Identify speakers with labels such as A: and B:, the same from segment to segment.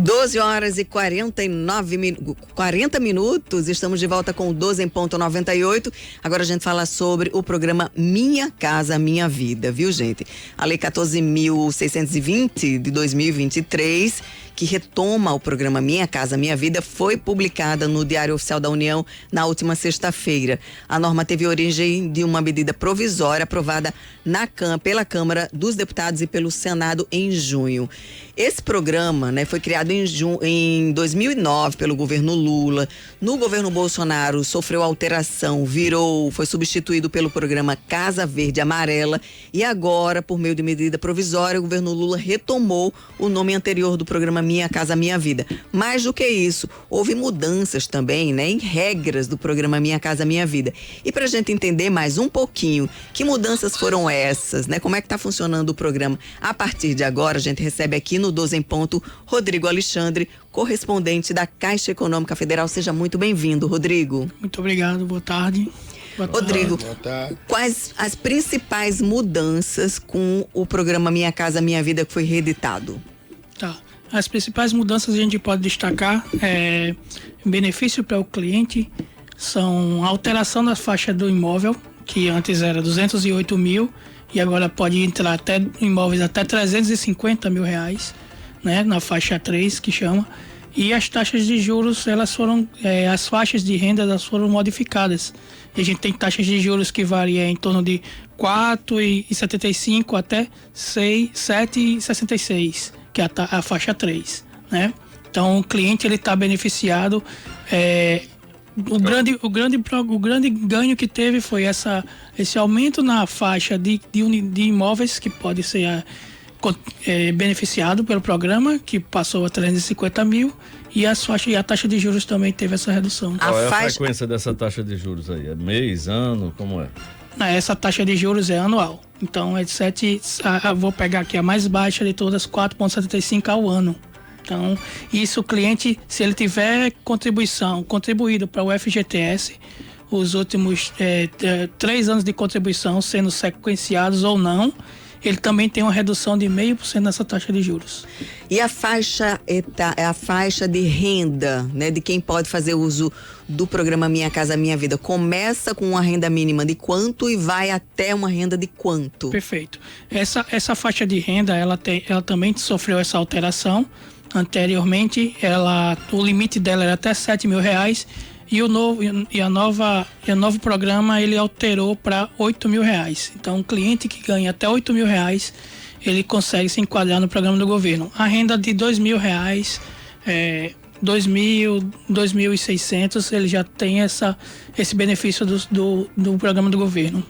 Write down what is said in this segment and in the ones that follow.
A: 12 horas e 40 minutos, estamos de volta com o 12 em ponto 98. Agora a gente fala sobre o programa Minha Casa Minha Vida, viu, gente? A Lei 14.620 de 2023, que retoma o programa Minha Casa Minha Vida, foi publicada no Diário Oficial da União na última sexta-feira. A norma teve origem de uma medida provisória aprovada pela Câmara dos Deputados e pelo Senado em junho. Esse programa, foi criado em 2009 pelo governo Lula. No governo Bolsonaro sofreu alteração, foi substituído pelo programa Casa Verde Amarela, e agora, por meio de medida provisória, o governo Lula retomou o nome anterior do programa Minha Casa Minha Vida. Mais do que isso, houve mudanças também, em regras do programa Minha Casa Minha Vida. E para a gente entender mais um pouquinho que mudanças foram essas, como é que está funcionando o programa a partir de agora, a gente recebe aqui no 12 em ponto Rodrigo Alexandre, correspondente da Caixa Econômica Federal. Seja muito bem-vindo, Rodrigo.
B: Muito obrigado, boa tarde.
A: Rodrigo, quais as principais mudanças com o programa Minha Casa Minha Vida que foi reeditado?
B: Tá. As principais mudanças a gente pode destacar benefício para o cliente, são a alteração da faixa do imóvel, que antes era 208 mil e agora pode entrar até imóveis até 350 mil reais, na faixa 3 que chama. E as taxas de juros, elas foram, as faixas de renda, elas foram modificadas. E a gente tem taxas de juros que variam em torno de 4,75 até 7,66, que é a faixa 3, Então o cliente ele está beneficiado. O grande ganho que teve foi esse aumento na faixa de imóveis que pode ser beneficiado pelo programa, que passou a 350 mil, e a taxa de juros também teve essa redução.
C: Qual é a frequência dessa taxa de juros aí? É mês, ano, como é?
B: Essa taxa de juros é anual. Então é de 7, vou pegar aqui a mais baixa de todas, 4,75 ao ano. Então, isso o cliente, se ele tiver contribuído para o FGTS, os últimos 3 anos de contribuição sendo sequenciados ou não, ele também tem uma redução de 0,5% nessa taxa de juros.
A: E a faixa de renda, de quem pode fazer uso do programa Minha Casa Minha Vida, começa com uma renda mínima de quanto e vai até uma renda de quanto?
B: Perfeito. Essa faixa de renda, ela também sofreu essa alteração. Anteriormente, o limite dela era até 7 mil reais e o novo programa ele alterou para 8 mil reais. Então, o cliente que ganha até 8 mil reais, ele consegue se enquadrar no programa do governo. A renda de 2 mil reais, 2.600, ele já tem esse benefício do programa do governo.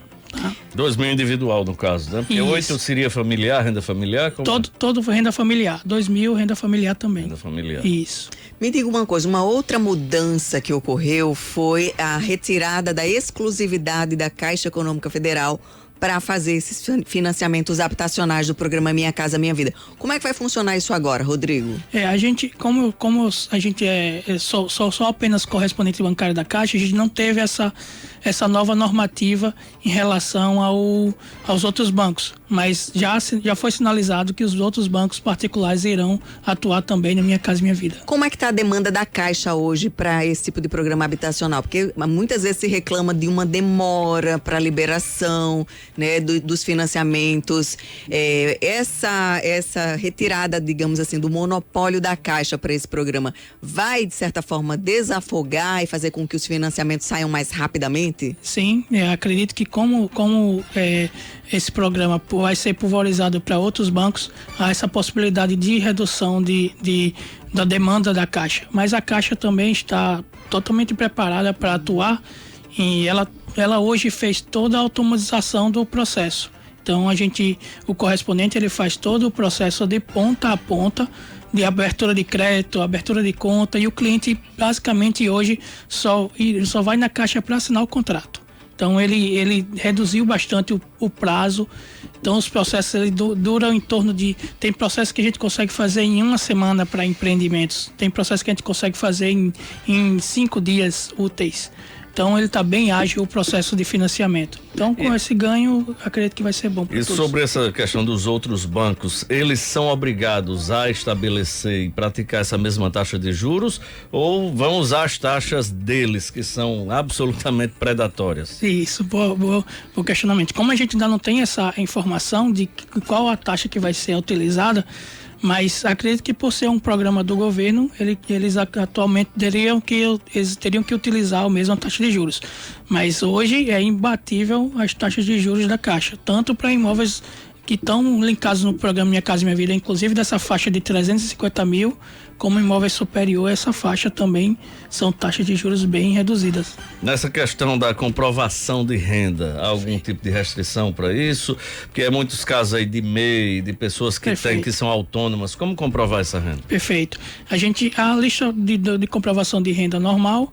C: 2 mil individual, no caso, né? Porque 8 seria familiar, renda familiar?
B: Todo renda familiar. 2 mil, renda familiar também.
C: Renda familiar.
B: Isso.
A: Me diga uma coisa, uma outra mudança que ocorreu foi a retirada da exclusividade da Caixa Econômica Federal para fazer esses financiamentos habitacionais do programa Minha Casa Minha Vida. Como é que vai funcionar isso agora, Rodrigo?
B: A gente, como a gente só apenas correspondente bancário da Caixa, a gente não teve essa nova normativa em relação aos outros bancos, mas já foi sinalizado que os outros bancos particulares irão atuar também na Minha Casa Minha Vida.
A: Como é que está a demanda da Caixa hoje para esse tipo de programa habitacional? Porque muitas vezes se reclama de uma demora para liberação, dos financiamentos. Essa retirada, digamos assim, do monopólio da Caixa para esse programa vai, de certa forma, desafogar e fazer com que os financiamentos saiam mais rapidamente?
B: Sim, acredito que como esse programa vai ser pulverizado para outros bancos, há essa possibilidade de redução da demanda da Caixa. Mas a Caixa também está totalmente preparada para atuar e ela hoje fez toda a automatização do processo. Então o correspondente ele faz todo o processo de ponta a ponta, de abertura de crédito, abertura de conta, e o cliente basicamente hoje só vai na Caixa para assinar o contrato. Então ele reduziu bastante o prazo. Então os processos duram em torno de... Tem processos que a gente consegue fazer em 1 semana para empreendimentos. Tem processos que a gente consegue fazer em 5 dias úteis. Então ele está bem ágil o processo de financiamento. Então com esse ganho, acredito que vai ser bom para todos.
C: E sobre essa questão dos outros bancos, eles são obrigados a estabelecer e praticar essa mesma taxa de juros ou vão usar as taxas deles, que são absolutamente predatórias?
B: Isso, bom questionamento. Como a gente ainda não tem essa informação de qual a taxa que vai ser utilizada, mas acredito que por ser um programa do governo, eles atualmente teriam que utilizar a mesma taxa de juros. Mas hoje é imbatível as taxas de juros da Caixa, tanto para imóveis que estão linkados no programa Minha Casa Minha Vida, inclusive dessa faixa de 350 mil, como imóvel superior a essa faixa também são taxas de juros bem reduzidas.
C: Nessa questão da comprovação de renda, há algum tipo de restrição para isso? Porque há muitos casos aí de MEI, de pessoas que que são autônomas. Como comprovar essa renda?
B: Perfeito. A lista de comprovação de renda normal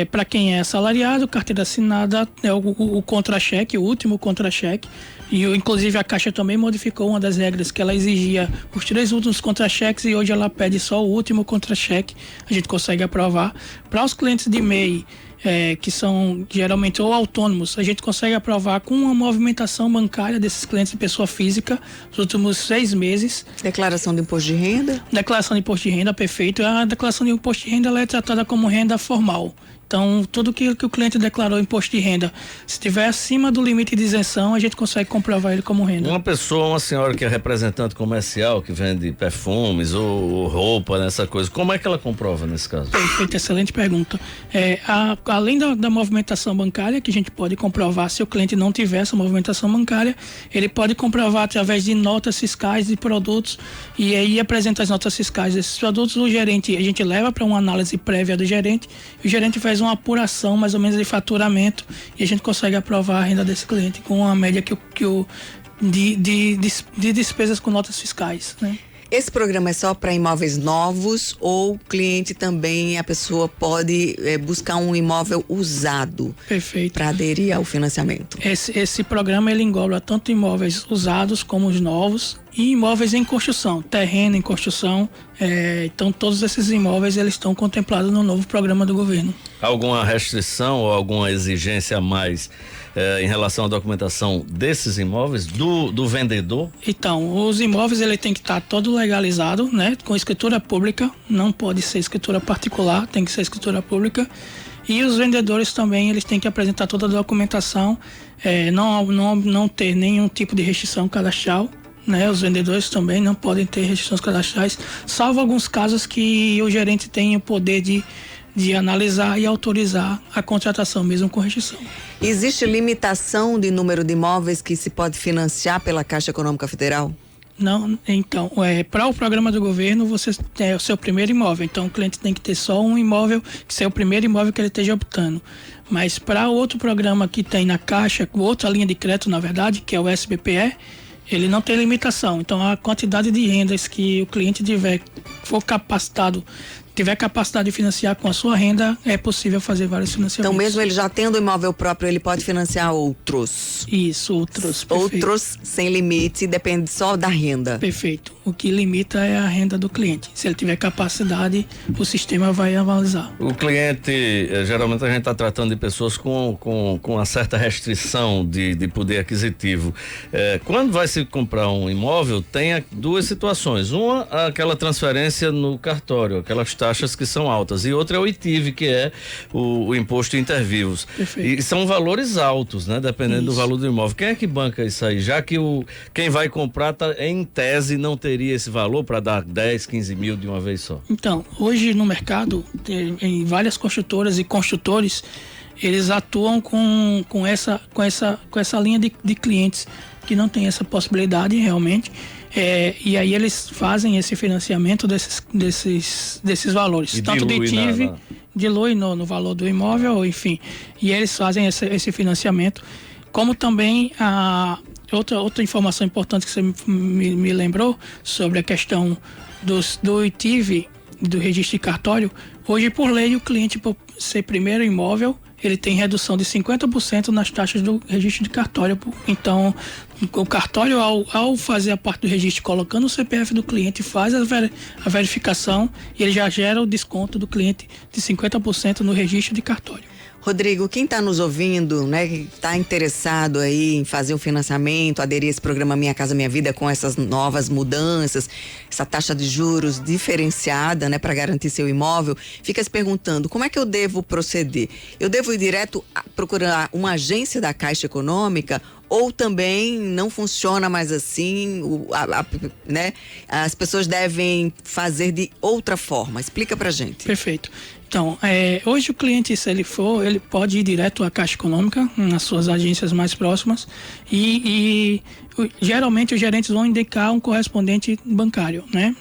B: para quem é assalariado, carteira assinada, o contra-cheque, o último contra-cheque. E inclusive a Caixa também modificou uma das regras que ela exigia os 3 últimos contra-cheques e hoje ela pede só o último contra-cheque. A gente consegue aprovar. Para os clientes de MEI, que são geralmente ou autônomos, a gente consegue aprovar com uma movimentação bancária desses clientes de pessoa física nos últimos 6 meses.
A: Declaração de imposto de renda?
B: Declaração de imposto de renda, perfeito. A declaração de imposto de renda ela é tratada como renda formal. Então, tudo que o cliente declarou imposto de renda, se estiver acima do limite de isenção, a gente consegue comprovar ele como renda.
C: Uma senhora que é representante comercial, que vende perfumes ou roupa, nessa coisa, como é que ela comprova nesse caso?
B: Perfeito, excelente pergunta. Além da movimentação bancária, que a gente pode comprovar se o cliente não tiver essa movimentação bancária, ele pode comprovar através de notas fiscais de produtos e aí apresenta as notas fiscais desses produtos. A gente leva para uma análise prévia do gerente, e o gerente faz uma apuração mais ou menos de faturamento e a gente consegue aprovar a renda desse cliente com uma média de despesas com notas fiscais, né?
A: Esse programa é só para imóveis novos ou cliente também, a pessoa pode buscar um imóvel usado?
B: Perfeito.
A: Para aderir ao financiamento?
B: Esse programa ele engloba tanto imóveis usados como os novos e imóveis em construção, terreno em construção. Então todos esses imóveis eles estão contemplados no novo programa do governo.
C: Alguma restrição ou alguma exigência a mais em relação à documentação desses imóveis do vendedor?
B: Então, os imóveis ele tem que estar todo legalizado, né? Com escritura pública, não pode ser escritura particular, tem que ser escritura pública. E os vendedores também, eles têm que apresentar toda a documentação, não ter nenhum tipo de restrição cadastral, né? Os vendedores também não podem ter restrições cadastrais, salvo alguns casos que o gerente tem o poder de analisar e autorizar a contratação mesmo com restrição.
A: Existe limitação de número de imóveis que se pode financiar pela Caixa Econômica Federal?
B: Não, então, para o programa do governo, você é o seu primeiro imóvel, então o cliente tem que ter só um imóvel, que seja o primeiro imóvel que ele esteja optando. Mas para outro programa que tem na Caixa, outra linha de crédito, na verdade, que é o SBPE, ele não tem limitação. Então a quantidade de rendas que o cliente tiver capacidade de financiar com a sua renda, é possível fazer vários financiamentos.
A: Então mesmo ele já tendo imóvel próprio, ele pode financiar outros?
B: Isso, outros. Perfeito.
A: Outros sem limite, depende só da renda.
B: Perfeito. O que limita é a renda do cliente. Se ele tiver capacidade, o sistema vai analisar.
C: O cliente, geralmente a gente está tratando de pessoas com uma certa restrição de poder aquisitivo. Quando vai se comprar um imóvel, tem 2 situações. Uma, aquela transferência no cartório, aquelas taxas que são altas, e outra é o ITIV, que é o imposto intervivos.
B: Perfeito.
C: E são valores altos, né? Dependendo do valor do imóvel. Quem é que banca isso aí? Já que quem vai comprar em tese não teria esse valor para dar 10, 15 mil de uma vez só?
B: Então, hoje no mercado, em várias construtoras e construtores, eles atuam com essa linha de clientes que não tem essa possibilidade realmente. E aí eles fazem esse financiamento desses valores,
C: e
B: tanto de ITIV, dilui no valor do imóvel, enfim, e eles fazem esse financiamento, como também outra informação importante que você me lembrou sobre a questão do ITIV, do registro de cartório. Hoje, por lei, o cliente, por ser primeiro imóvel, ele tem redução de 50% nas taxas do registro de cartório. Então, o cartório, ao fazer a parte do registro, colocando o CPF do cliente, faz a verificação e ele já gera o desconto do cliente de 50% no registro de cartório.
A: Rodrigo, quem está nos ouvindo, né, que está interessado aí em fazer um financiamento, aderir a esse programa Minha Casa Minha Vida com essas novas mudanças, essa taxa de juros diferenciada, né, para garantir seu imóvel, fica se perguntando como é que eu devo proceder? Eu devo ir direto procurar uma agência da Caixa Econômica ou também não funciona mais assim, né? As pessoas devem fazer de outra forma. Explica pra gente.
B: Perfeito. Então, hoje o cliente, se ele for, ele pode ir direto à Caixa Econômica, nas suas agências mais próximas, e geralmente os gerentes vão indicar um correspondente bancário, né?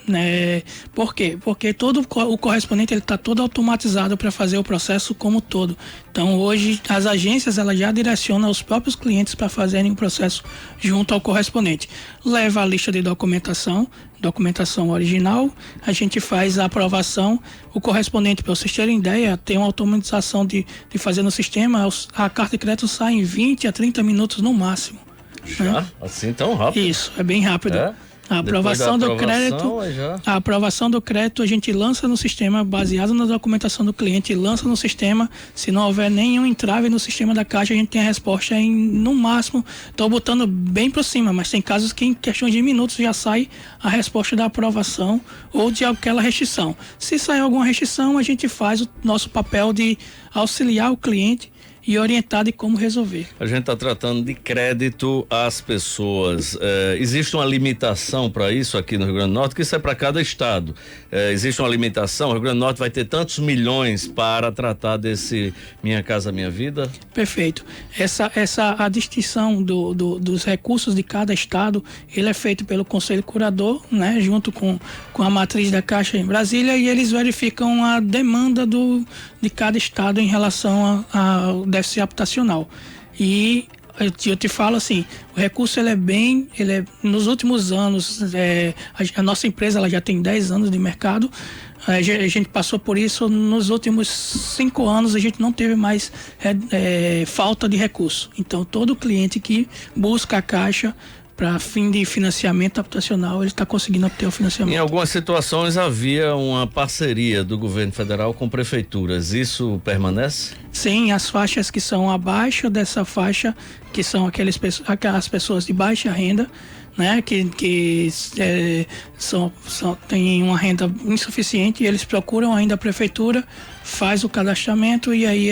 B: Por quê? Porque todo o correspondente ele está todo automatizado para fazer o processo como todo. Então, hoje as agências elas já direcionam os próprios clientes para fazerem o processo junto ao correspondente. Leva a lista de documentação original, a gente faz a aprovação, o correspondente, para vocês terem ideia, tem uma automatização de fazer no sistema, a carta de crédito sai em 20 a 30 minutos no máximo.
C: Já? Né? Assim tão rápido?
B: Isso, é bem rápido. A aprovação do crédito, a aprovação do crédito a gente lança no sistema, baseado na documentação do cliente, lança no sistema. Se não houver nenhum entrave no sistema da Caixa, a gente tem a resposta em, no máximo, estou botando bem por cima, mas tem casos que em questão de minutos já sai a resposta da aprovação ou de aquela restrição. Se sair alguma restrição, a gente faz o nosso papel de auxiliar o cliente e orientar de como resolver.
C: A gente está tratando de crédito às pessoas. Existe uma limitação para isso aqui no Rio Grande do Norte, que isso é para cada estado. Existe uma limitação? O Rio Grande do Norte vai ter tantos milhões para tratar desse Minha Casa Minha Vida?
B: Perfeito. A distinção dos recursos de cada estado, ele é feito pelo Conselho Curador, né, junto com a matriz da Caixa em Brasília, e eles verificam a demanda de cada estado em relação ao déficit habitacional. E eu te falo assim, o recurso nos últimos anos, a nossa empresa ela já tem 10 anos de mercado, a gente passou por isso, nos últimos 5 anos a gente não teve mais falta de recurso. Então todo cliente que busca a Caixa para fim de financiamento habitacional, ele está conseguindo obter o financiamento. Em
C: algumas situações havia uma parceria do governo federal com prefeituras, isso permanece?
B: Sim, as faixas que são abaixo dessa faixa, que são aquelas pessoas de baixa renda, né, que têm uma renda insuficiente, e eles procuram ainda a prefeitura, faz o cadastramento e aí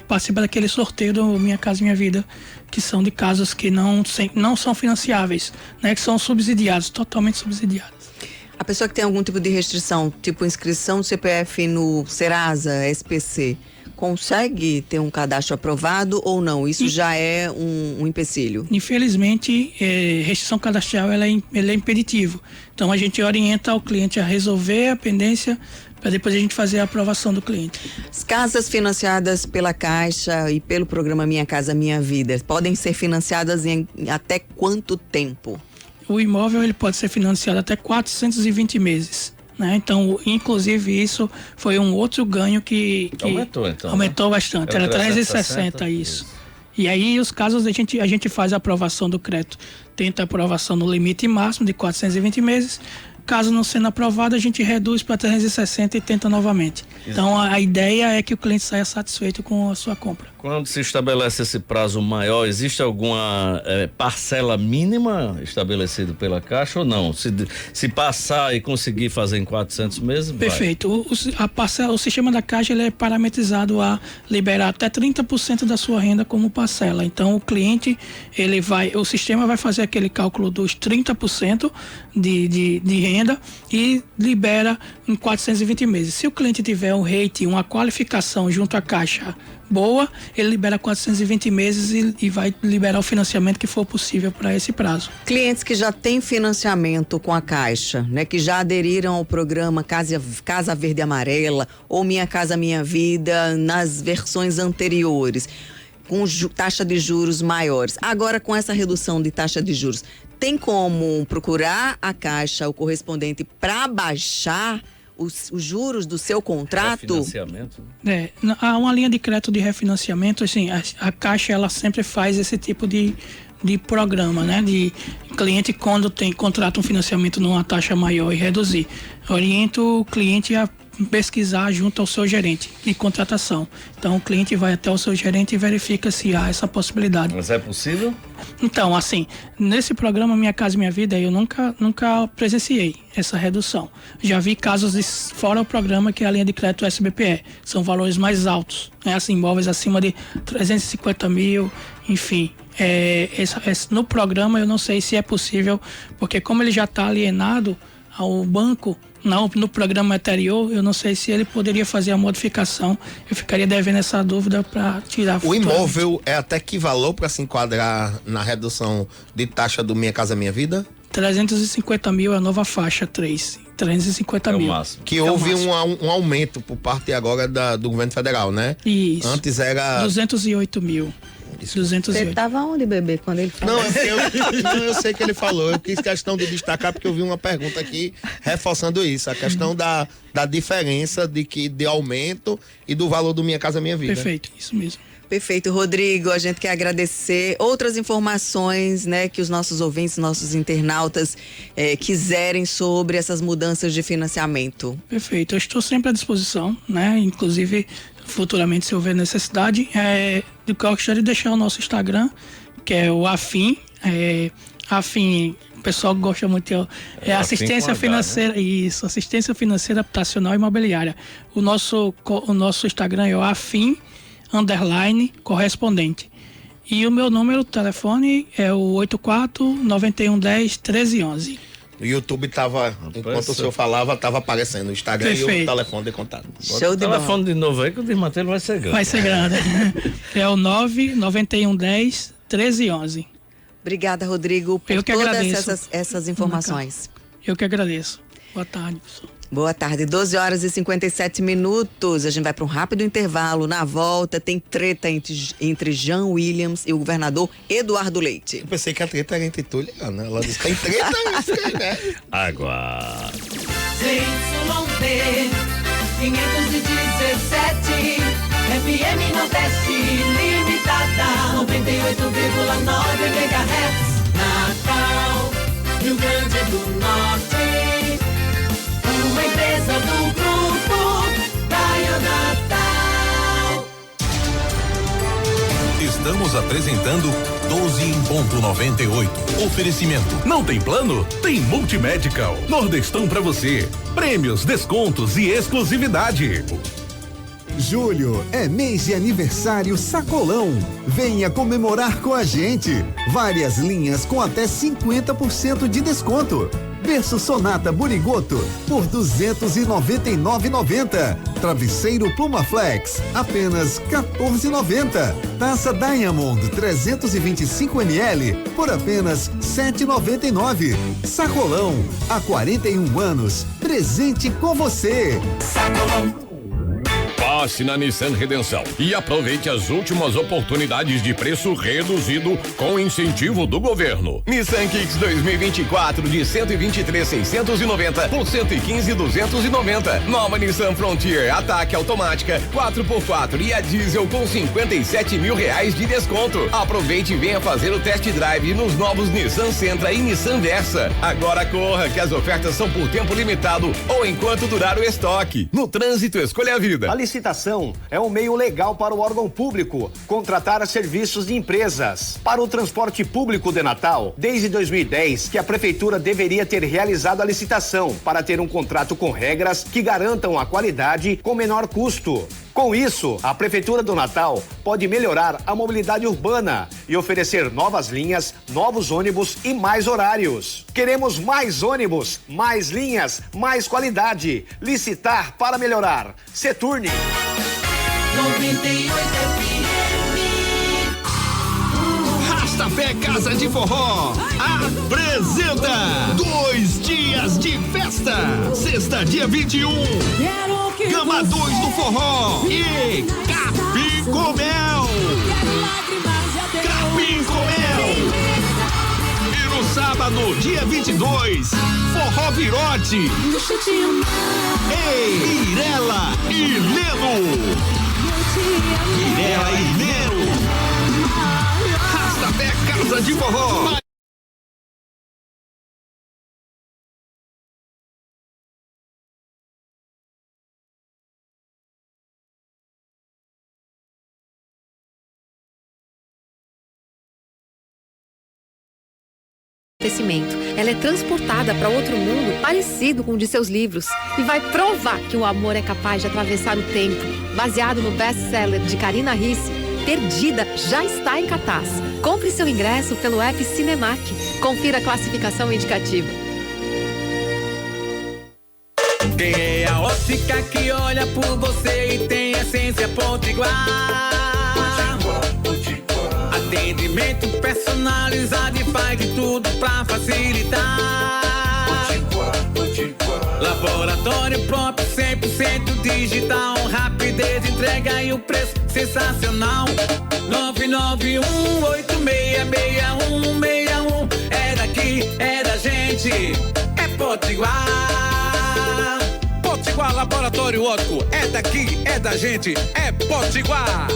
B: participa daquele sorteio do Minha Casa Minha Vida, que são de casos que não são financiáveis, né, que são subsidiados, totalmente subsidiados.
A: A pessoa que tem algum tipo de restrição, tipo inscrição do CPF no Serasa, SPC, consegue ter um cadastro aprovado ou não? Isso já é um empecilho?
B: Infelizmente, restrição cadastral ela é impeditivo. Então a gente orienta o cliente a resolver a pendência para depois a gente fazer a aprovação do cliente.
A: As casas financiadas pela Caixa e pelo programa Minha Casa Minha Vida podem ser financiadas em até quanto tempo?
B: O imóvel ele pode ser financiado até 420 meses. Né? Então, inclusive, isso foi um outro ganho que
C: aumentou, então.
B: Aumentou, né? Bastante. Era 360, isso. E aí, os casos, a gente faz a aprovação do crédito. Tenta a aprovação no limite máximo de 420 meses. Caso não sendo aprovado, a gente reduz para 360 e tenta novamente. Exato. Então, a ideia é que o cliente saia satisfeito com a sua compra.
C: Quando se estabelece esse prazo maior, existe alguma parcela mínima estabelecida pela Caixa ou não? Se passar e conseguir fazer em 400 meses,
B: perfeito. O sistema da Caixa ele é parametrizado a liberar até 30% da sua renda como parcela. Então, o cliente, o sistema vai fazer aquele cálculo dos 30% de renda e libera em 420 meses. Se o cliente tiver um rating, uma qualificação junto à Caixa boa, ele libera 420 meses e vai liberar o financiamento que for possível para esse prazo.
A: Clientes que já têm financiamento com a Caixa, né, que já aderiram ao programa Casa Verde e Amarela ou Minha Casa Minha Vida nas versões anteriores, com taxa de juros maiores. Agora, com essa redução de taxa de juros, tem como procurar a Caixa, o correspondente, para baixar os juros do seu contrato?
C: Refinanciamento?
B: Há uma linha de crédito de refinanciamento, assim, a Caixa ela sempre faz esse tipo de de programa, né? De cliente quando contrata um financiamento numa taxa maior e reduzir. Oriento o cliente a pesquisar junto ao seu gerente de contratação. Então o cliente vai até o seu gerente e verifica se há essa possibilidade.
C: Mas é possível?
B: Então, assim, nesse programa Minha Casa Minha Vida, eu nunca presenciei essa redução. Já vi casos fora o programa, que é a linha de crédito SBPE. São valores mais altos, né? Assim, imóveis acima de 350 mil, enfim. No programa eu não sei se é possível, porque como ele já está alienado ao banco, no programa anterior, eu não sei se ele poderia fazer a modificação. Eu ficaria devendo essa dúvida para tirar.
D: O imóvel é até que valor para se enquadrar na redução de taxa do Minha Casa Minha Vida?
B: 350 mil é a nova faixa 3. 350 mil.
C: Máximo.
D: Que houve um aumento por parte agora do governo federal, né?
B: Isso.
D: Antes era
B: 208 mil. 208.
A: Você estava onde, bebê, quando ele falou?
D: Não, eu sei que ele falou. Eu quis questão de destacar porque eu vi uma pergunta aqui reforçando isso. A questão da diferença de aumento e do valor do Minha Casa Minha Vida.
B: Perfeito, isso mesmo.
A: Perfeito, Rodrigo. A gente quer agradecer. Outras informações, né, que os nossos ouvintes, nossos internautas quiserem sobre essas mudanças de financiamento.
B: Perfeito. Eu estou sempre à disposição, né? Inclusive, futuramente, se houver necessidade, eu gostaria de deixar o nosso Instagram, que é o Afim. Afim, o pessoal gosta muito, assistência financeira, isso, assistência financeira habitacional e imobiliária. O nosso Instagram é o Afim _correspondente. E o meu número de telefone é o 84-9110-1311.
D: O YouTube enquanto o senhor falava, tava aparecendo o Instagram.
B: Perfeito.
D: E o telefone de contato.
A: Show de
C: telefone de novo aí que o desmantelo vai ser grande.
B: Vai ser grande. É o 99110-1311.
A: Obrigada, Rodrigo, por todas essas informações.
B: Eu que agradeço. Boa tarde, pessoal.
A: Boa tarde, 12 horas e 57 minutos. A gente vai para um rápido intervalo. Na volta, tem treta entre Jean Williams e o governador Eduardo Leite.
D: Eu pensei que a treta era entre tu e Ana. Ela disse: tem treta, né?
C: Agora.
E: ZYD 517 FM Nordeste Limitada 98,9 MHz Natal, Rio Grande do Norte. Uma empresa do grupo Raio Natal.
F: Estamos apresentando 12 em ponto 98. Oferecimento. Não tem plano? Tem Multimedical. Nordestão pra você. Prêmios, descontos e exclusividade.
G: Julho é mês de aniversário Sacolão. Venha comemorar com a gente. Várias linhas com até 50% de desconto. Berço Sonata Burigoto por R$299,90. Travesseiro Puma Flex apenas R$14,90. Taça Diamond 325 ml por apenas R$7,99. Sacolão, há 41 anos, presente com você.
E: Sacolão.
F: Passe na Nissan Redenção e aproveite as últimas oportunidades de preço reduzido com incentivo do governo. Nissan Kicks 2024 de 123.690 por 115.290. Nova Nissan Frontier Ataque automática 4x4 e a diesel com R$57 mil de desconto. Aproveite e venha fazer o test drive nos novos Nissan Sentra e Nissan Versa. Agora corra que as ofertas são por tempo limitado ou enquanto durar o estoque. No trânsito, escolha a vida.
H: A licitação é um meio legal para o órgão público contratar serviços de empresas. Para o transporte público de Natal, desde 2010, que a prefeitura deveria ter realizado a licitação para ter um contrato com regras que garantam a qualidade com menor custo. Com isso, a Prefeitura do Natal pode melhorar a mobilidade urbana e oferecer novas linhas, novos ônibus e mais horários. Queremos mais ônibus, mais linhas, mais qualidade. Licitar para melhorar. Seturne.
E: 98 FM.
I: Rastapé Casa de Forró apresenta 2 dias de festa. Sexta, dia 21. Gama 2 do Forró e Capim com Mel. Capim com Mel. E no sábado, dia 22, Forró Virote. Ei, Mirella e Leno. Mirella e Leno. Café Casa de Forró.
J: Ela é transportada para outro mundo parecido com o de seus livros e vai provar que o amor é capaz de atravessar o tempo. Baseado no best-seller de Karina Ricci, Perdida já está em cartaz. Compre seu ingresso pelo app Cinemark. Confira a classificação indicativa.
E: Quem é a ótica que olha por você e tem essência potiguar? Atendimento personalizado e faz de tudo pra facilitar. Laboratório próprio 100% digital, rapidez, entrega e o preço sensacional. 991866161 é daqui, é da gente, é Potiguar. Potiguar Laboratório Ótico, é daqui, é da gente, é Potiguar.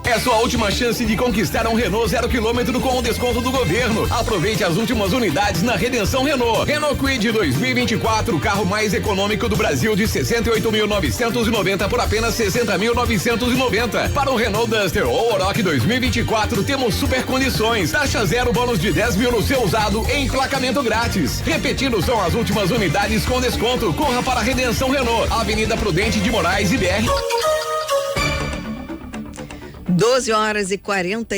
F: É sua última chance de conquistar um Renault 0 km com o desconto do governo. Aproveite as últimas unidades na Redenção Renault. Renault Kwid 2024, o carro mais econômico do Brasil, de 68.990 por apenas 60.990. Para o Renault Duster ou Oroch 2024, temos super condições. Taxa zero, bônus de 10 mil no seu usado e emplacamento grátis. Repetindo, são as últimas unidades com desconto. Corra para a Redenção Renault, Avenida Prudente de Moraes e BR.
A: 12 horas e 40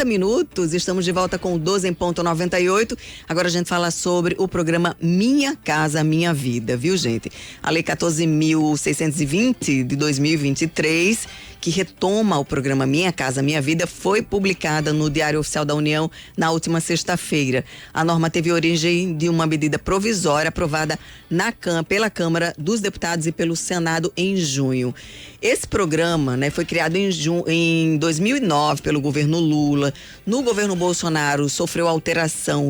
A: minutos, estamos de volta com o 12 em ponto 98. Agora a gente fala sobre o programa Minha Casa Minha Vida, viu, gente? A Lei 14.620 de 2023, que retoma o programa Minha Casa Minha Vida, foi publicada no Diário Oficial da União na última sexta-feira. A norma teve origem de uma medida provisória aprovada pela Câmara dos Deputados e pelo Senado em junho. Esse programa, né, foi criado em 2009 pelo governo Lula. No governo Bolsonaro sofreu alteração,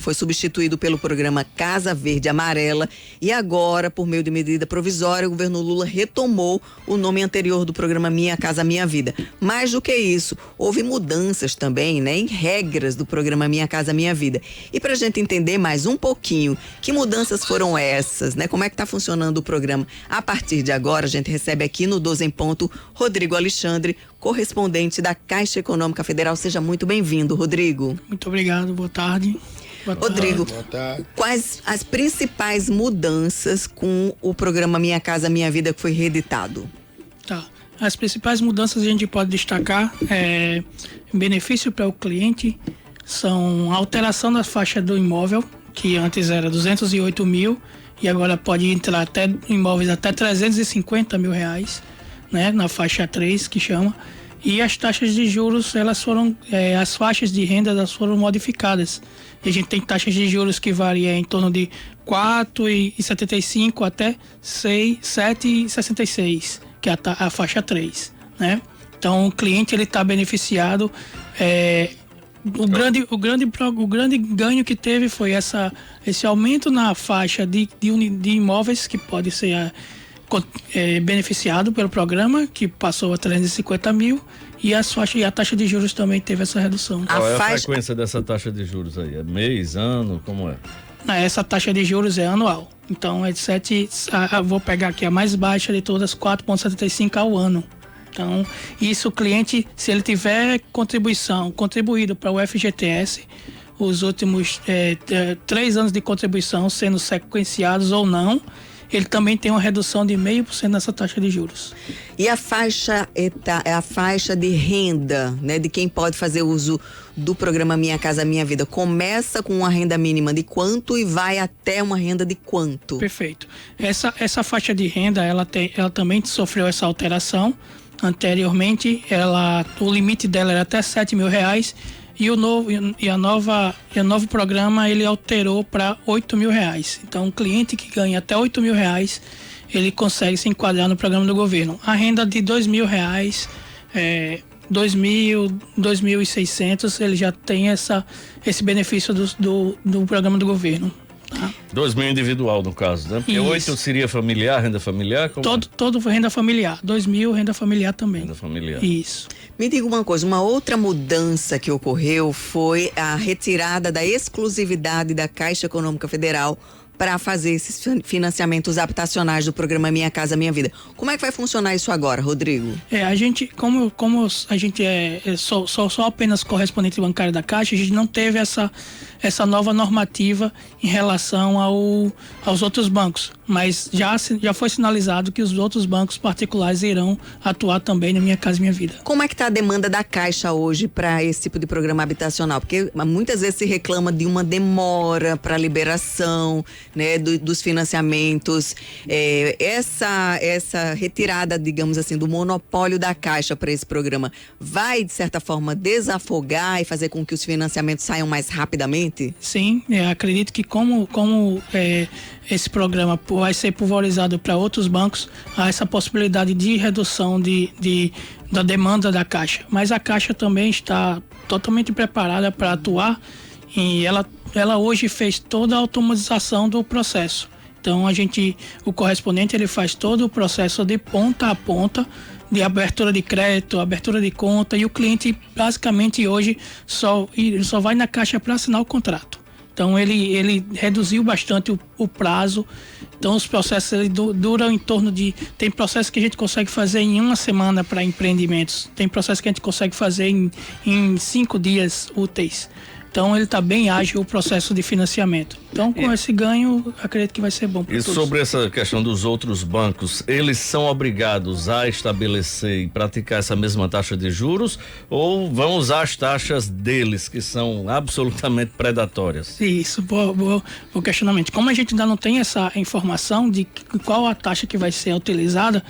A: foi substituído pelo programa Casa Verde Amarela, e agora, por meio de medida provisória, o governo Lula retomou o nome anterior do programa Minha Casa Minha Vida. Mais do que isso, houve mudanças também, né, em regras do programa Minha Casa Minha Vida. E pra gente entender mais um pouquinho que mudanças foram essas, né, como é que tá funcionando o programa, a partir de agora a gente recebe aqui no 12 em ponto Rodrigo Alexandre, correspondente da Caixa Econômica Federal. Seja muito bem-vindo, Rodrigo.
B: Muito obrigado, boa tarde.
A: Rodrigo, quais as principais mudanças com o programa Minha Casa Minha Vida que foi reeditado?
B: Tá. As principais mudanças a gente pode destacar benefício para o cliente, são a alteração da faixa do imóvel, que antes era 208 mil e agora pode entrar até imóveis até 350 mil reais, né, na faixa 3 que chama. E as taxas de juros, elas foram, as faixas de renda, elas foram modificadas. E a gente tem taxas de juros que variam em torno de 4,75 até 7,66, que é a faixa 3, né? Então o cliente ele está beneficiado. O grande ganho que teve foi esse aumento na faixa de imóveis que pode ser beneficiado pelo programa, que passou a 350 mil, e a taxa de juros também teve essa redução.
C: Qual é a frequência dessa taxa de juros aí? É mês, ano, como é?
B: Essa taxa de juros é anual. Então é de 7, vou pegar aqui a mais baixa de todas, 4,75 ao ano. Então, isso o cliente, se ele tiver contribuído para o FGTS, os últimos 3 anos de contribuição sendo sequenciados ou não, ele também tem uma redução de 0,5% nessa taxa de juros.
A: E a faixa de renda, né, de quem pode fazer uso do programa Minha Casa Minha Vida, começa com uma renda mínima de quanto e vai até uma renda de quanto?
B: Perfeito. Essa faixa de renda, ela também sofreu essa alteração. Anteriormente, o limite dela era até 7 mil reais e o novo programa ele alterou para 8 mil reais. Então, o cliente que ganha até 8 mil reais, ele consegue se enquadrar no programa do governo. A renda de 2 mil reais, 2.600, ele já tem esse benefício do programa do governo. Tá?
C: 2.000 individual, no caso, né? Porque 8 seria familiar, renda familiar?
B: Todo renda familiar. 2.000 renda familiar também.
C: Renda familiar.
B: Isso.
A: Me diga uma coisa, uma outra mudança que ocorreu foi a retirada da exclusividade da Caixa Econômica Federal para fazer esses financiamentos habitacionais do programa Minha Casa Minha Vida. Como é que vai funcionar isso agora, Rodrigo?
B: A gente, como a gente só apenas correspondente bancário da Caixa, a gente não teve essa nova normativa em relação aos outros bancos, mas já foi sinalizado que os outros bancos particulares irão atuar também na Minha Casa Minha Vida.
A: Como é que está a demanda da Caixa hoje para esse tipo de programa habitacional? Porque muitas vezes se reclama de uma demora para liberação, né, dos financiamentos. Essa retirada, digamos assim, do monopólio da Caixa para esse programa vai, de certa forma, desafogar e fazer com que os financiamentos saiam mais rapidamente?
B: Sim, acredito que como esse programa vai ser pulverizado para outros bancos, há essa possibilidade de redução da demanda da Caixa. Mas a Caixa também está totalmente preparada para atuar e ela hoje fez toda a automatização do processo. Então o correspondente ele faz todo o processo de ponta a ponta, de abertura de crédito, abertura de conta, e o cliente basicamente hoje só vai na Caixa para assinar o contrato. Então ele reduziu bastante o prazo. Então os processos duram em torno de... Tem processos que a gente consegue fazer em 1 semana para empreendimentos. Tem processos que a gente consegue fazer em 5 dias úteis. Então ele está bem ágil o processo de financiamento. Então com esse ganho, acredito que vai ser bom para todos.
C: E sobre essa questão dos outros bancos, eles são obrigados a estabelecer e praticar essa mesma taxa de juros ou vão usar as taxas deles, que são absolutamente predatórias?
B: Isso, bom questionamento. Como a gente ainda não tem essa informação de qual a taxa que vai ser utilizada,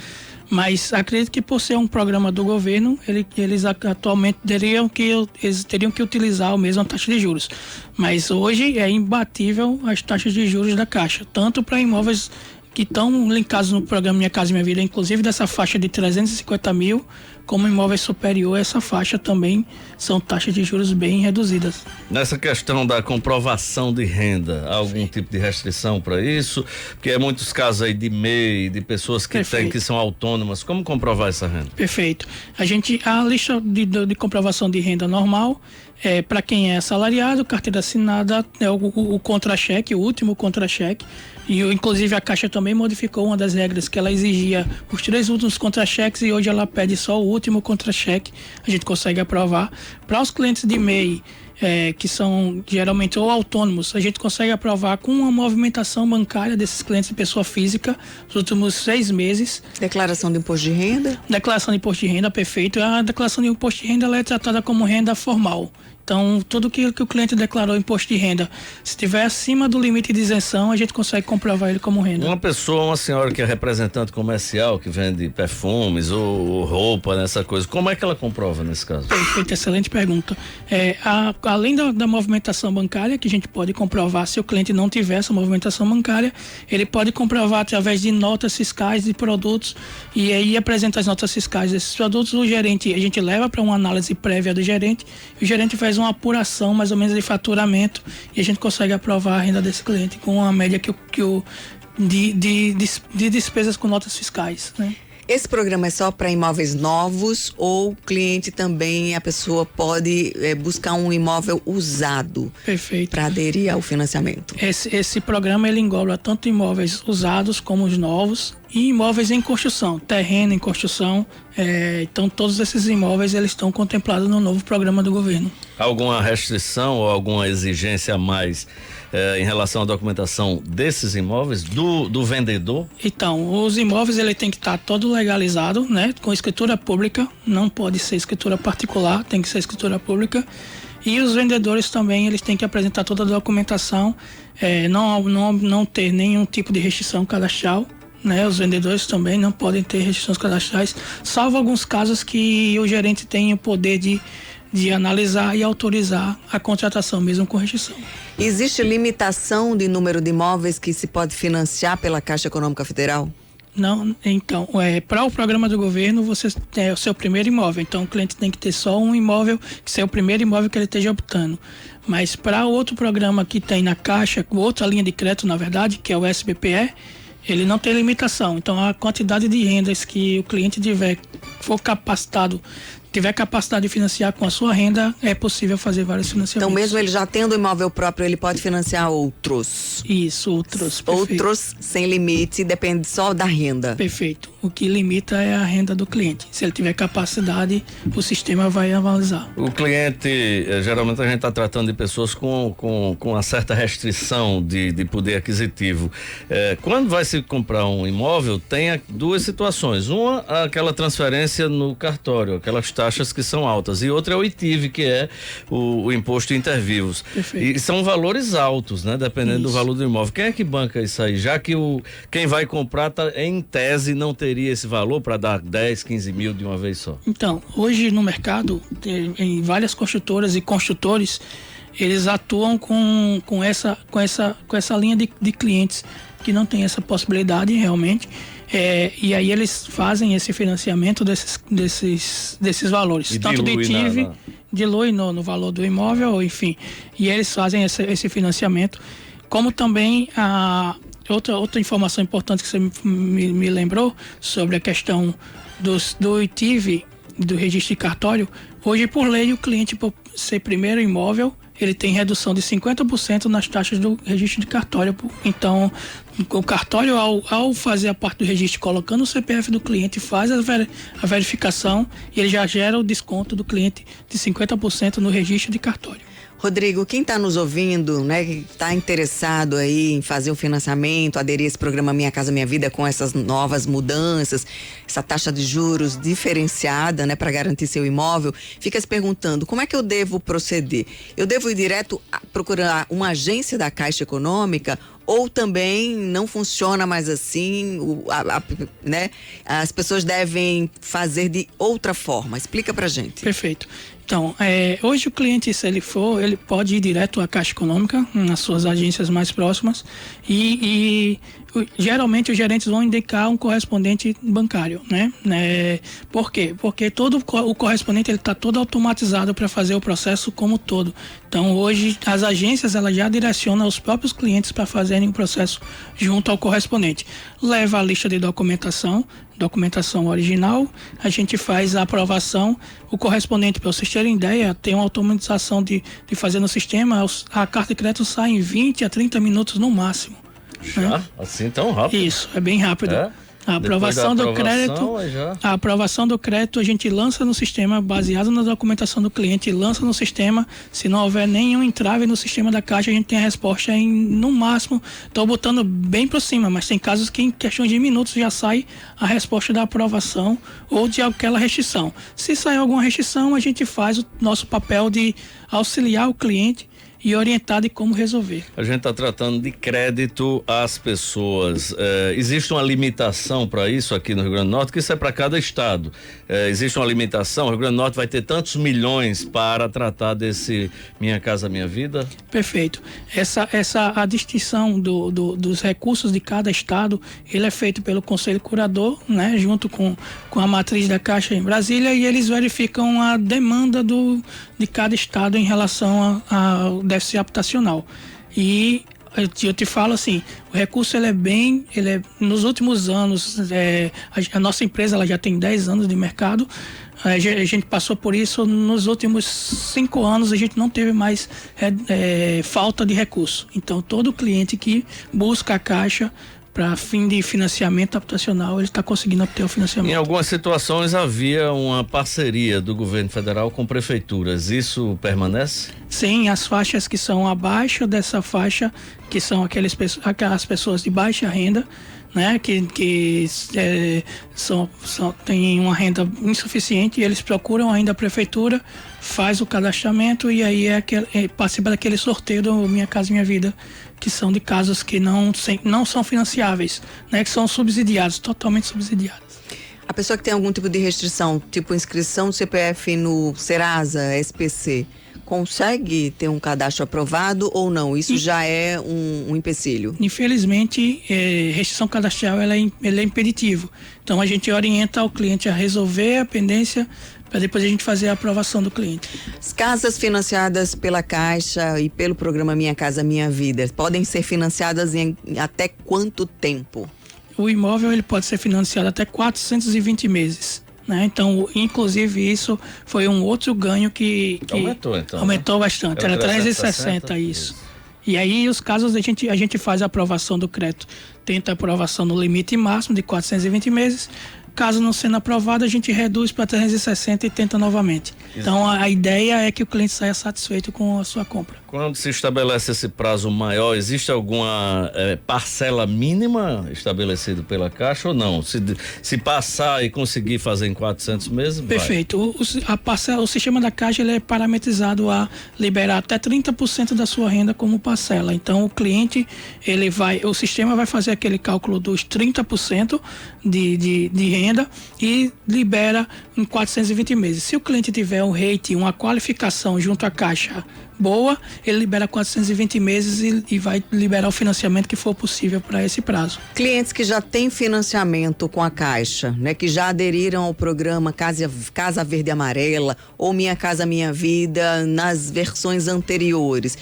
B: mas acredito que por ser um programa do governo, eles atualmente teriam que utilizar a mesma taxa de juros. Mas hoje é imbatível as taxas de juros da Caixa, tanto para imóveis que estão linkados no programa Minha Casa Minha Vida, inclusive dessa faixa de 350 mil, como imóveis superior a essa faixa também são taxas de juros bem reduzidas.
C: Nessa questão da comprovação de renda, há algum tipo de restrição para isso? Porque há muitos casos aí de MEI, de pessoas que são autônomas. Como comprovar essa renda?
B: Perfeito. A lista de comprovação de renda normal para quem é assalariado, carteira assinada, o contra-cheque, o último contra-cheque. E inclusive a Caixa também modificou uma das regras que ela exigia os 3 últimos contra-cheques e hoje ela pede só o último contra-cheque. A gente consegue aprovar. Para os clientes de MEI, que são geralmente ou autônomos, a gente consegue aprovar com uma movimentação bancária desses clientes de pessoa física nos últimos 6 meses.
A: Declaração de imposto de renda?
B: Declaração de imposto de renda, perfeito. A declaração de imposto de renda ela é tratada como renda formal. Então, tudo que o cliente declarou imposto de renda, se estiver acima do limite de isenção, a gente consegue comprovar ele como renda.
C: Uma senhora que é representante comercial, que vende perfumes ou roupa, nessa coisa, como é que ela comprova nesse caso?
B: Perfeito, excelente pergunta. Além da movimentação bancária, que a gente pode comprovar, se o cliente não tiver essa movimentação bancária, ele pode comprovar através de notas fiscais de produtos e aí apresenta as notas fiscais desses produtos. A gente leva para uma análise prévia do gerente, e o gerente faz uma apuração mais ou menos de faturamento e a gente consegue aprovar a renda desse cliente com uma média de despesas com notas fiscais, né?
A: Esse programa é só para imóveis novos ou cliente também, a pessoa pode buscar um imóvel usado?
B: Perfeito.
A: Para aderir ao financiamento?
B: Esse programa ele engloba tanto imóveis usados como os novos e imóveis em construção, terreno em construção. Então todos esses imóveis eles estão contemplados no novo programa do governo.
C: Alguma restrição ou alguma exigência a mais em relação à documentação desses imóveis do vendedor?
B: Então, os imóveis ele tem que estar todo legalizado, né? Com escritura pública, não pode ser escritura particular, tem que ser escritura pública. E os vendedores também, eles têm que apresentar toda a documentação, não ter nenhum tipo de restrição cadastral, né? Os vendedores também não podem ter restrições cadastrais, salvo alguns casos que o gerente tem o poder de analisar e autorizar a contratação mesmo com restrição.
A: Existe limitação de número de imóveis que se pode financiar pela Caixa Econômica Federal?
B: Não, então, para o programa do governo, você é o seu primeiro imóvel, então o cliente tem que ter só um imóvel, que seja o primeiro imóvel que ele esteja optando. Mas para outro programa que tem na Caixa, outra linha de crédito, na verdade, que é o SBPE, ele não tem limitação. Então, a quantidade de rendas que o cliente tiver capacidade de financiar com a sua renda, é possível fazer vários financiamentos.
A: Então, mesmo ele já tendo imóvel próprio, ele pode financiar outros?
B: Isso, outros. Perfeito.
A: Outros sem limite, depende só da renda.
B: Perfeito. O que limita é a renda do cliente. Se ele tiver capacidade, o sistema vai analisar.
C: O cliente, geralmente a gente está tratando de pessoas com uma certa restrição de poder aquisitivo. Quando vai se comprar um imóvel, tem duas situações. Uma, aquela transferência no cartório, aquelas taxas que são altas, e outra é o ITIV, que é o imposto intervivos.
B: Perfeito.
C: E são valores altos, né? Dependendo
B: Isso.
C: do valor do imóvel. Quem é que banca isso aí? Já que quem vai comprar, em tese, não teria esse valor para dar 10, 15 mil de uma vez só.
B: Então, hoje no mercado, em várias construtoras e construtores, eles atuam com essa linha de clientes que não tem essa possibilidade realmente. E aí eles fazem esse financiamento desses valores,
C: e
B: tanto de ITIV, dilui no valor do imóvel, enfim, e eles fazem esse financiamento, como também outra informação importante que você me lembrou sobre a questão do ITIV, do registro de cartório. Hoje, por lei, o cliente, por ser primeiro imóvel, ele tem redução de 50% nas taxas do registro de cartório. Então, o cartório, ao fazer a parte do registro, colocando o CPF do cliente, faz a verificação e ele já gera o desconto do cliente de 50% no registro de cartório.
A: Rodrigo, quem está nos ouvindo, né, que está interessado aí em fazer um financiamento, aderir a esse programa Minha Casa Minha Vida com essas novas mudanças, essa taxa de juros diferenciada, né, para garantir seu imóvel, fica se perguntando, como é que eu devo proceder? Eu devo ir direto procurar uma agência da Caixa Econômica ou também não funciona mais assim, né? As pessoas devem fazer de outra forma? Explica pra gente.
B: Perfeito. Então, hoje o cliente, se ele for, ele pode ir direto à Caixa Econômica, nas suas agências mais próximas, e geralmente os gerentes vão indicar um correspondente bancário, né? Por quê? Porque o correspondente ele está todo automatizado para fazer o processo como todo. Então, hoje as agências elas já direcionam os próprios clientes para fazerem o processo junto ao correspondente. Leva a lista de documentação original, a gente faz a aprovação, o correspondente, para vocês terem ideia, tem uma automatização de fazer no sistema, a carta de crédito sai em 20 a 30 minutos no máximo.
C: Já? Né? Assim tão rápido?
B: Isso, é bem rápido. A aprovação do crédito a gente lança no sistema, baseado na documentação do cliente, lança no sistema. Se não houver nenhum entrave no sistema da Caixa, a gente tem a resposta no máximo, estou botando bem por cima, mas tem casos que em questão de minutos já sai a resposta da aprovação ou de aquela restrição. Se sair alguma restrição, a gente faz o nosso papel de auxiliar o cliente e orientar de como resolver.
C: A gente está tratando de crédito às pessoas. Existe uma limitação para isso aqui no Rio Grande do Norte, que isso é para cada estado. Existe uma limitação? O Rio Grande do Norte vai ter tantos milhões para tratar desse Minha Casa Minha Vida?
B: Perfeito. A distinção dos recursos de cada estado, ele é feito pelo Conselho Curador, né, junto com a matriz da Caixa em Brasília, e eles verificam a demanda de cada estado em relação ao déficit habitacional. E eu te falo assim, o recurso nos últimos anos, a nossa empresa ela já tem 10 anos de mercado, a gente passou por isso, nos últimos 5 anos a gente não teve mais falta de recurso. Então todo cliente que busca a Caixa para fim de financiamento habitacional, ele está conseguindo obter o financiamento.
C: Em algumas situações havia uma parceria do governo federal com prefeituras, isso permanece?
B: Sim, as faixas que são abaixo dessa faixa, que são aquelas pessoas de baixa renda, né, que têm uma renda insuficiente, e eles procuram ainda a prefeitura, faz o cadastramento e aí participa daquele sorteio do Minha Casa Minha Vida, que são de casos que não são financiáveis, né, que são subsidiados, totalmente subsidiados.
A: A pessoa que tem algum tipo de restrição, tipo inscrição do CPF no Serasa, SPC, consegue ter um cadastro aprovado ou não? Isso já é um empecilho?
B: Infelizmente, restrição cadastral ela é impeditivo. Então a gente orienta o cliente a resolver a pendência para depois a gente fazer a aprovação do cliente.
A: As casas financiadas pela Caixa e pelo programa Minha Casa Minha Vida podem ser financiadas em até quanto tempo?
B: O imóvel ele pode ser financiado até 420 meses. Né? Então, inclusive, isso foi um outro ganho que
C: aumentou, então.
B: Aumentou bastante. Era 360, isso. E aí, os casos, a gente faz a aprovação do crédito. Tenta a aprovação no limite máximo de 420 meses. Caso não sendo aprovado, a gente reduz para 360 e tenta novamente. Exato. Então, a ideia é que o cliente saia satisfeito com a sua compra.
C: Quando se estabelece esse prazo maior, existe alguma parcela mínima estabelecida pela Caixa ou não? Se passar e conseguir fazer em 400 meses,
B: perfeito. O sistema da Caixa ele é parametrizado a liberar até 30% da sua renda como parcela. Então, o cliente, o sistema vai fazer aquele cálculo dos 30% de renda e libera em 420 meses. Se o cliente tiver um rating, uma qualificação junto à Caixa boa, ele libera 420 meses e vai liberar o financiamento que for possível para esse prazo.
A: Clientes que já têm financiamento com a Caixa, né, que já aderiram ao programa Casa Verde e Amarela ou Minha Casa Minha Vida nas versões anteriores,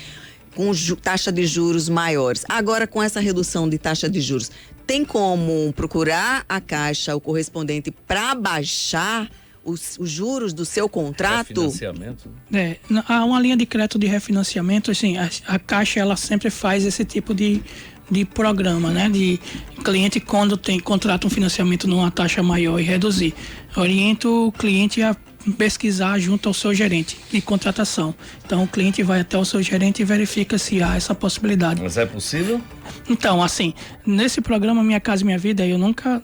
A: com taxa de juros maiores. Agora, com essa redução de taxa de juros, tem como procurar a Caixa, o correspondente, para baixar os juros do seu contrato?
C: Refinanciamento?
B: Há uma linha de crédito de refinanciamento, assim, a Caixa ela sempre faz esse tipo de programa, né? De cliente quando contrata um financiamento numa taxa maior e reduzir. Oriento o cliente a pesquisar junto ao seu gerente de contratação. Então o cliente vai até o seu gerente e verifica se há essa possibilidade.
C: Mas é possível?
B: Então, assim, nesse programa Minha Casa Minha Vida, eu nunca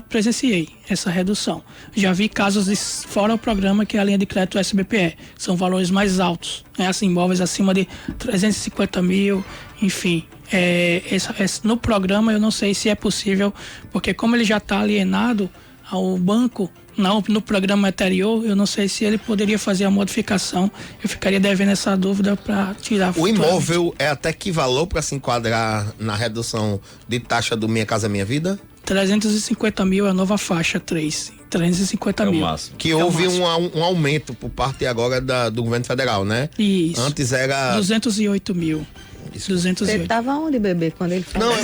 B: presenciei essa redução. Já vi casos fora o programa, que é a linha de crédito SBPE. São valores mais altos, né? Assim, imóveis acima de 350 mil, enfim. No programa eu não sei se é possível, porque como ele já está alienado ao banco, no programa anterior, eu não sei se ele poderia fazer a modificação. Eu ficaria devendo essa dúvida para tirar.
D: O imóvel é até que valor para se enquadrar na redução de taxa do Minha Casa Minha Vida?
B: 350 mil é a nova faixa 3. 350 mil.
C: Máximo.
D: Que houve um aumento por parte agora do governo federal, né?
B: Isso.
D: Antes era
B: 208 mil. 208.
A: Você estava onde, bebê, quando ele falou?
D: Não,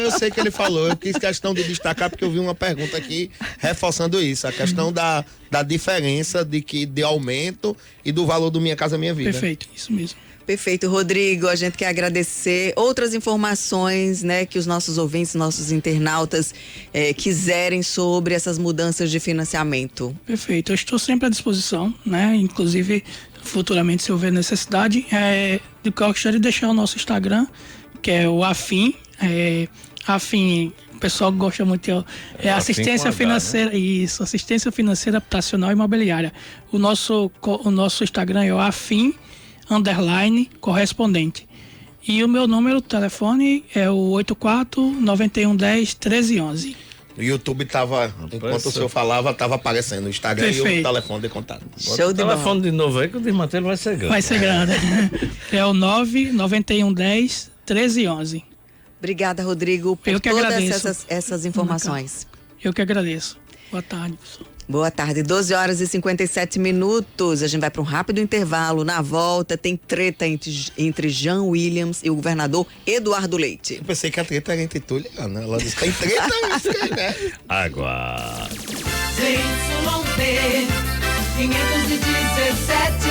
D: eu sei que ele falou. Eu quis questão de destacar porque eu vi uma pergunta aqui reforçando isso. A questão da diferença de aumento e do valor do Minha Casa Minha Vida.
B: Perfeito, isso mesmo.
A: Perfeito, Rodrigo. A gente quer agradecer. Outras informações, né, que os nossos ouvintes, nossos internautas quiserem sobre essas mudanças de financiamento.
B: Perfeito. Eu estou sempre à disposição, né? Inclusive, futuramente, se houver necessidade, eu gostaria de deixar o nosso Instagram, que é o Afim. Afim, o pessoal gosta muito, assistência financeira, isso, assistência financeira habitacional e imobiliária. O nosso Instagram é o Afim _correspondente. E o meu número de telefone é o 84-9110-1311.
D: O YouTube enquanto o senhor falava, tava aparecendo o Instagram. Perfeito. E o telefone de contato.
C: Show de telefone de novo aí que o desmantelo vai ser grande.
B: Vai ser grande. É o 99110-1311.
A: Obrigada, Rodrigo, por todas essas informações.
B: Eu que agradeço. Boa tarde, pessoal.
A: Boa tarde, 12 horas e 57 minutos. A gente vai para um rápido intervalo. Na volta, tem treta entre Jean Williams e o governador Eduardo Leite.
D: Eu pensei que a treta era entre tu e Ana. Ela disse: tem treta, né?
C: Agora.
E: ZYD 517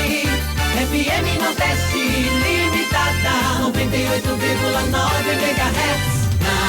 E: FM Nordeste Limitada 98,9 MHz.